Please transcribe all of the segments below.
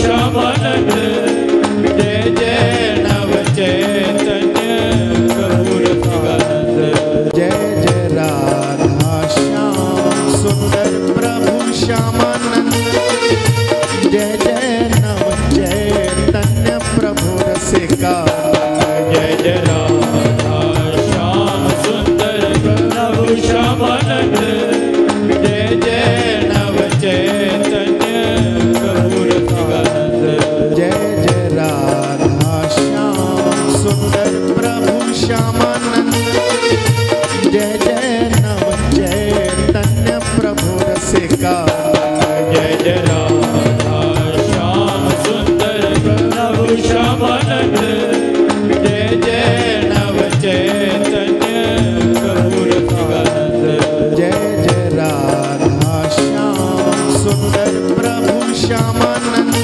श्यामानंद जय जय नव चैतन्य प्रभु रसिकानंद जय जय राधा श्याम सुंदर प्रभु श्यामानंद जय जय नव चैतन्य प्रभु रसिकानंद जय जय राधा श्याम सुंदर प्रभु श्यामानंद जय जय नव चैतन्य प्रभु रसिकानंद जय जय राधा श्याम सुंदर प्रभु श्यामानंद जय जय नव चैतन्य प्रभु रसिकानंद जय जय राधा श्याम सुंदर प्रभु श्यामानंद जय जय नव चैतन्य प्रभु रसिकानंद जय जय राधा श्याम सुंदर प्रभु श्यामानंद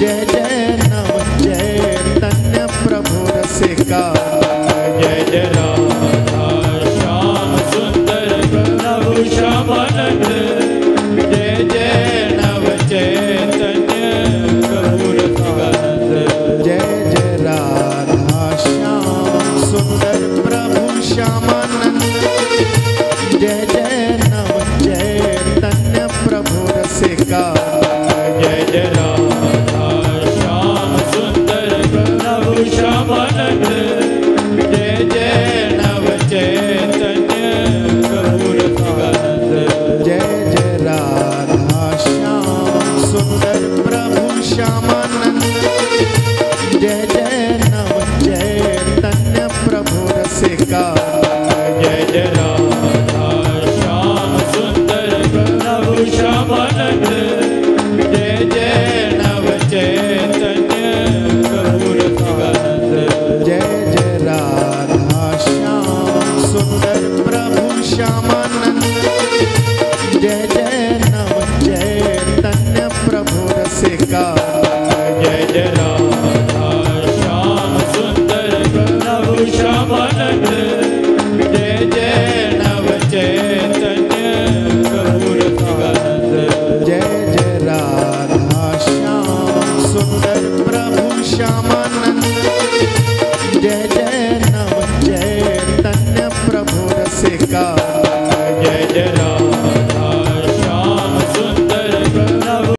जय जय नव चैतन्य प्रभु रसिकानंद जय जय राधा श्याम सुंदर प्रभु श्यामानंद जय जय नव चैतन्य प्रभु रसिकानंद जय जय राधा श्याम सुंदर प्रभु श्यामानंद जय जय नव चैतन्य प्रभु रसिकानंद जय जय राधा श्याम सुंदर प्रभु श्यामानंद जय जय नव चैतन्य प्रभु रसिकानंद जय जय राधा श्याम सुंदर प्रभु श्यामानंद